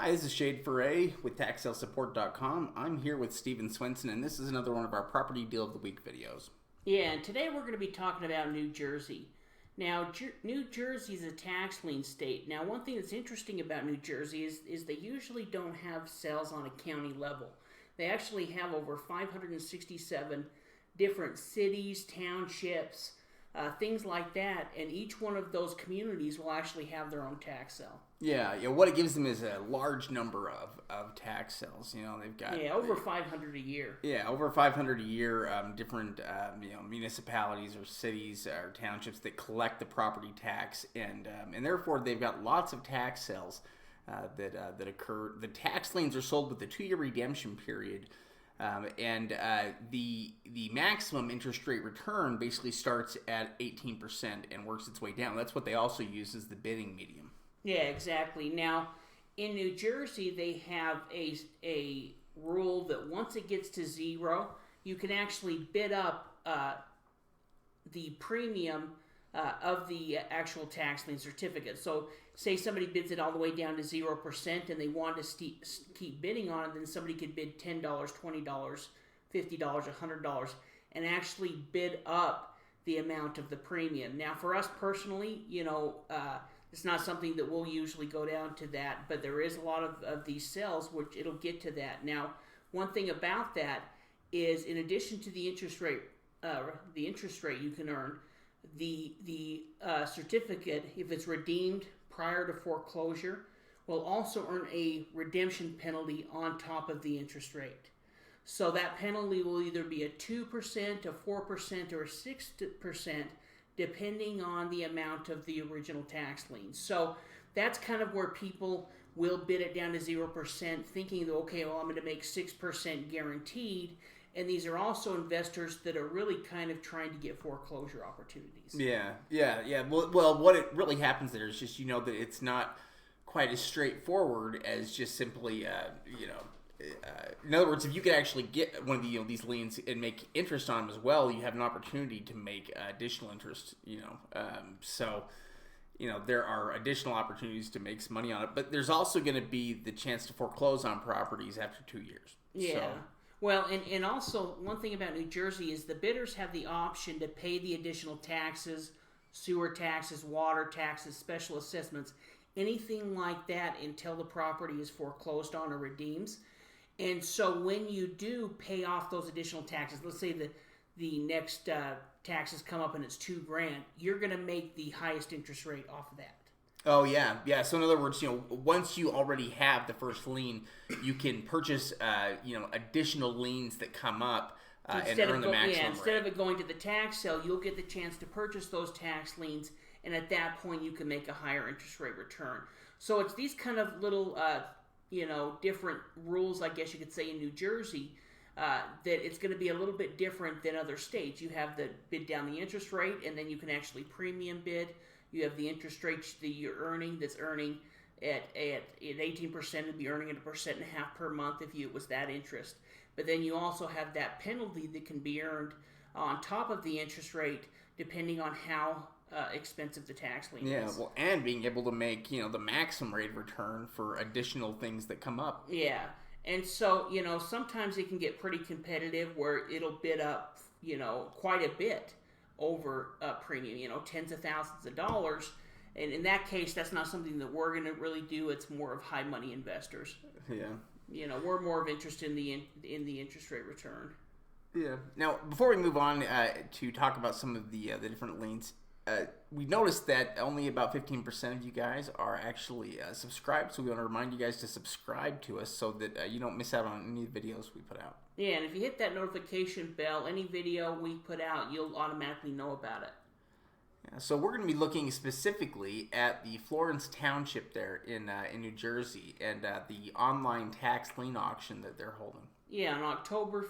Hi, this is Shade Foray with TaxSaleSupport.com. I'm here with Steven Swenson, and this is another one of our Property Deal of the Week videos. Yeah, and today we're going to be talking about New Jersey. Now, New Jersey is a tax lien state. Now, one thing that's interesting about New Jersey is they usually don't have sales on a county level. They actually have over 567 different cities, townships, things like that, and each one of those communities will actually have their own tax sale. Yeah, what it gives them is a large number of tax sales. They've got over 500 a year. Yeah, over 500 a year. Different municipalities or cities or townships that collect the property tax, and therefore they've got lots of tax sales that occur. The tax liens are sold with a 2-year redemption period. The maximum interest rate return basically starts at 18% and works its way down. That's what they also use as the bidding medium. Yeah, exactly. Now, in New Jersey, they have a rule that once it gets to zero, you can actually bid up the premium of the actual tax lien certificate. So, say somebody bids it all the way down to 0% and they want to keep bidding on it, then somebody could bid $10, $20, $50, $100 and actually bid up the amount of the premium. Now, for us personally, it's not something that we'll usually go down to that, but there is a lot of these sales which it'll get to that. Now, one thing about that is, in addition to the interest rate you can earn, the certificate, if it's redeemed prior to foreclosure, will also earn a redemption penalty on top of the interest rate. So that penalty will either be a 2%, a 4%, or a 6%, depending on the amount of the original tax lien. So that's kind of where people will bid it down to 0%, thinking that, okay, well, I'm going to make 6% guaranteed. And these are also investors that are really kind of trying to get foreclosure opportunities. Yeah. Well, what it really happens there is just, that it's not quite as straightforward as just simply, in other words, if you could actually get one of these liens and make interest on them as well, you have an opportunity to make additional interest, So, there are additional opportunities to make some money on it. But there's also going to be the chance to foreclose on properties after 2 years. Yeah. So, well, and also one thing about New Jersey is the bidders have the option to pay the additional taxes, sewer taxes, water taxes, special assessments, anything like that until the property is foreclosed on or redeems. And so when you do pay off those additional taxes, let's say the next taxes come up and it's $2,000, you're going to make the highest interest rate off of that. Oh, yeah. So in other words, once you already have the first lien, you can purchase, additional liens that come up and earn the maximum rate. Instead of it going to the tax sale, you'll get the chance to purchase those tax liens, and at that point you can make a higher interest rate return. So it's these kind of little, different rules, I guess you could say, in New Jersey, that it's going to be a little bit different than other states. You have the bid down the interest rate, and then you can actually premium bid. You have the interest rate that you're earning that's earning at 18%, it'd be earning at 1.5% per month if it was that interest. But then you also have that penalty that can be earned on top of the interest rate depending on how expensive the tax lien is. Yeah, well, and being able to make, the maximum rate of return for additional things that come up. Yeah, and so, sometimes it can get pretty competitive where it'll bid up, quite a bit over premium, tens of thousands of dollars. And in that case, that's not something that we're going to really do. It's more of high money investors. Yeah. We're more of interest in the interest rate return. Yeah. Now, before we move on to talk about some of the different liens, we noticed that only about 15% of you guys are actually subscribed. So we want to remind you guys to subscribe to us so that you don't miss out on any of the videos we put out. Yeah, and if you hit that notification bell, any video we put out, you'll automatically know about it. Yeah, so we're going to be looking specifically at the Florence Township there in New Jersey and the online tax lien auction that they're holding. Yeah, on October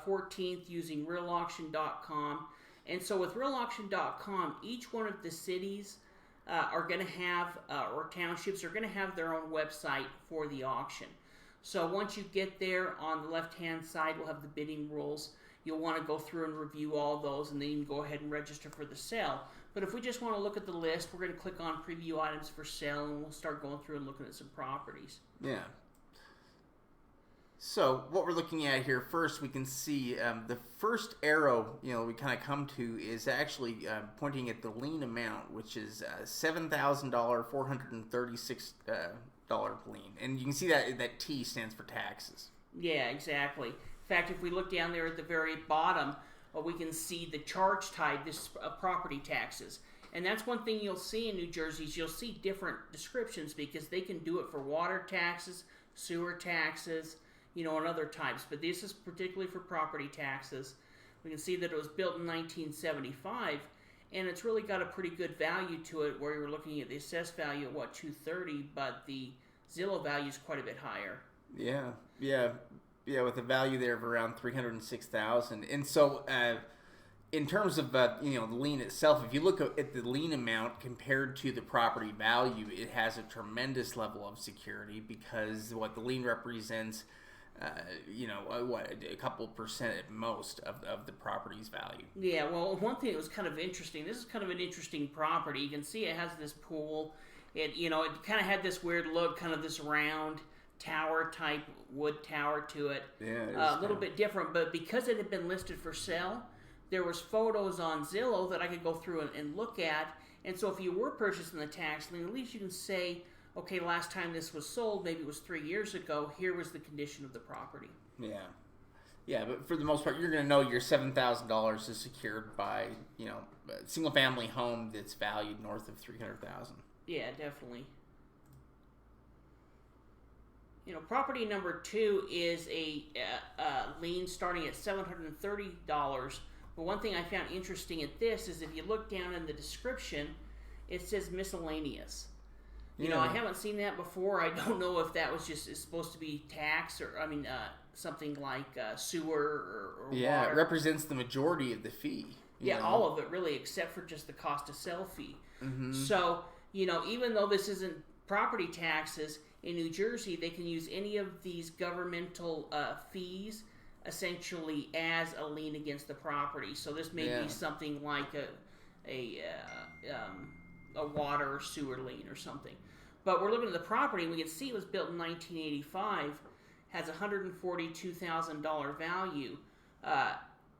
14th using realauction.com. And so with realauction.com, each one of the cities are going to have, or townships are going to have their own website for the auction. So once you get there, on the left-hand side, we'll have the bidding rules. You'll want to go through and review all those, and then you can go ahead and register for the sale. But if we just want to look at the list, we're going to click on Preview Items for Sale, and we'll start going through and looking at some properties. Yeah. So what we're looking at here first, we can see the first arrow, we kind of come to is actually pointing at the lien amount, which is $7,436 lien, and you can see that T stands for taxes. Yeah, exactly. In fact, if we look down there at the very bottom, we can see the charge type, this property taxes. And that's one thing you'll see in New Jersey is you'll see different descriptions because they can do it for water taxes, sewer taxes, and other types. But this is particularly for property taxes. We can see that it was built in 1975, and it's really got a pretty good value to it where you're looking at the assessed value at, $230, but the Zillow value is quite a bit higher. Yeah, with a value there of around $306,000. And so in terms of the lien itself, if you look at the lien amount compared to the property value, it has a tremendous level of security because what the lien represents, a couple percent at most of the property's value. Yeah, well, one thing that was kind of interesting, this is kind of an interesting property. You can see it has this pool. It kind of had this weird look, kind of this round tower type wood tower to it. Yeah, a little bit different, but because it had been listed for sale, there was photos on Zillow that I could go through and look at. And so if you were purchasing the tax lien, at least you can say, okay, last time this was sold, maybe it was 3 years ago, here was the condition of the property. Yeah, but for the most part, you're going to know your $7,000 is secured by, a single-family home that's valued north of $300,000. Yeah, definitely. Property number 2 is a lien starting at $730. But one thing I found interesting at this is if you look down in the description, it says miscellaneous. I haven't seen that before. I don't know if that was just supposed to be tax or, something like sewer or yeah, water. It represents the majority of the fee. Yeah, all of it really, except for just the cost to sell fee. Mm-hmm. So, even though this isn't property taxes, in New Jersey, they can use any of these governmental fees essentially as a lien against the property. So this may be something like a water or sewer lien or something. But we're looking at the property, and we can see it was built in 1985, has $142,000 value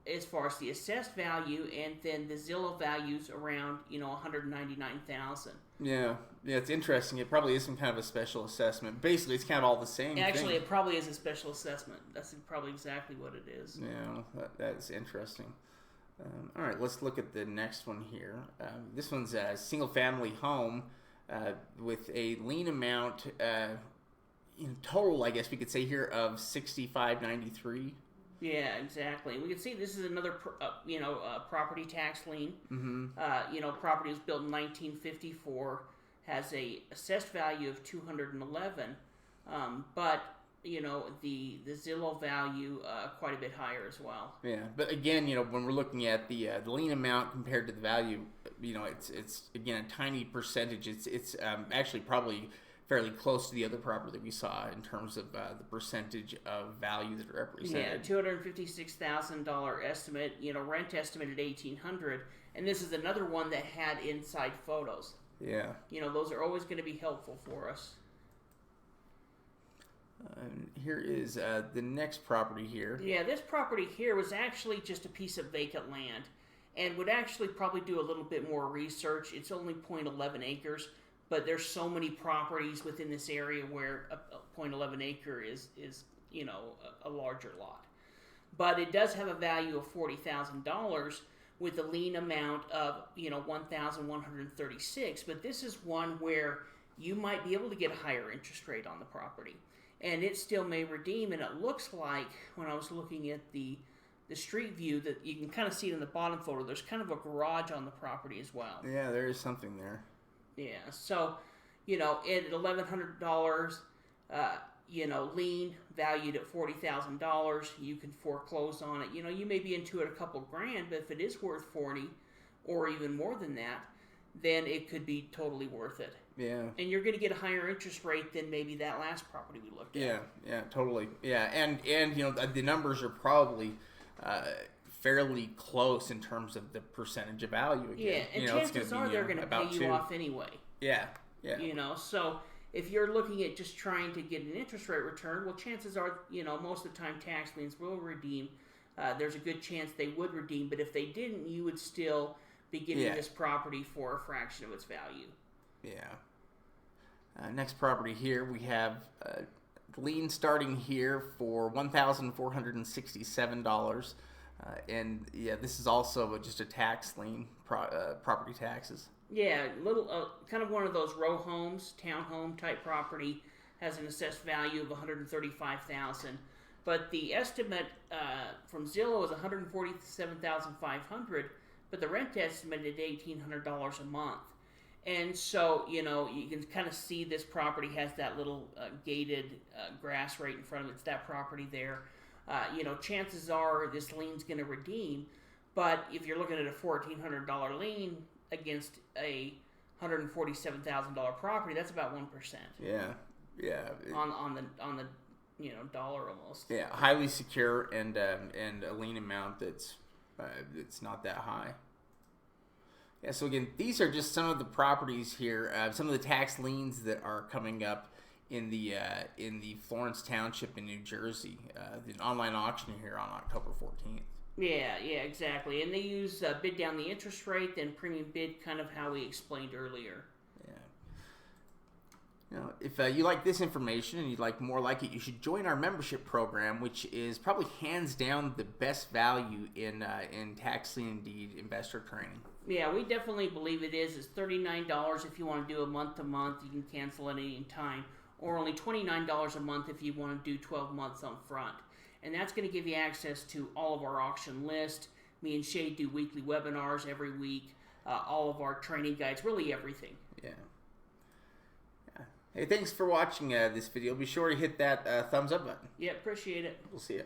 as far as the assessed value, and then the Zillow value's around $199,000. Yeah, it's interesting. It probably is some kind of a special assessment. Basically, it's kind of all the same Actually, thing. It probably is a special assessment. That's probably exactly what it is. Yeah, that's interesting. All right, let's look at the next one here. This one's a single-family home with a lien amount in total, I guess we could say here, of $65.93. Yeah, exactly. We can see this is another, property tax lien. Mm-hmm. Property was built in 1954, has a assessed value of $211, but the Zillow value quite a bit higher as well. Yeah, but again, when we're looking at the lien amount compared to the value, it's again a tiny percentage. It's actually probably fairly close to the other property that we saw in terms of the percentage of value that it represented. Yeah, $256,000 estimate. Rent estimated $1,800, and this is another one that had inside photos. Yeah. Those are always going to be helpful for us. Here is the next property here. Yeah, this property here was actually just a piece of vacant land, and would actually probably do a little bit more research. It's only 0.11 acres. But there's so many properties within this area where a 0.11 acre is a larger lot. But it does have a value of $40,000 with a lien amount of $1,136. But this is one where you might be able to get a higher interest rate on the property, and it still may redeem. And it looks like when I was looking at the street view that you can kind of see it in the bottom photo. There's kind of a garage on the property as well. Yeah, there is something there. Yeah, so, at $1,100, lien valued at $40,000, you can foreclose on it. You may be into it a couple grand, but if it is worth $40 or even more than that, then it could be totally worth it. Yeah. And you're going to get a higher interest rate than maybe that last property we looked at. Yeah, totally. Yeah, and the numbers are probably fairly close in terms of the percentage of value again. Yeah, and chances are they're going to pay you off anyway. Yeah. So If you're looking at just trying to get an interest rate return, well, chances are, most of the time tax liens will redeem. There's a good chance they would redeem, but if they didn't, you would still be getting this property for a fraction of its value. Yeah. Next property here, we have lien starting here for $1,467. And this is also just a tax lien, property taxes. Yeah, kind of one of those row homes, townhome type property, has an assessed value of $135,000. But the estimate from Zillow is $147,500, but the rent estimate is $1,800 a month. And so, you can kind of see this property has that little gated grass right in front of it. It's that property there. Chances are this lien's going to redeem, but if you're looking at a $1,400 lien against a $147,000 property, that's about 1%. Yeah. On the dollar almost. Yeah, highly secure and a lien amount that's not that high. Yeah, so again, these are just some of the properties here, some of the tax liens that are coming up in the Florence Township in New Jersey. The online auction here on October 14th. Yeah, exactly. And they use bid down the interest rate, then premium bid, kind of how we explained earlier. Yeah. If you like this information and you'd like more like it, you should join our membership program, which is probably hands down the best value in tax lien and deed investor training. Yeah, we definitely believe it is. It's $39 if you want to do a month-to-month. You can cancel at any time. Or only $29 a month if you want to do 12 months on front. And that's going to give you access to all of our auction list. Me and Shay do weekly webinars every week. All of our training guides, really everything. Yeah. Hey, thanks for watching this video. Be sure to hit that thumbs up button. Yeah, appreciate it. We'll see you.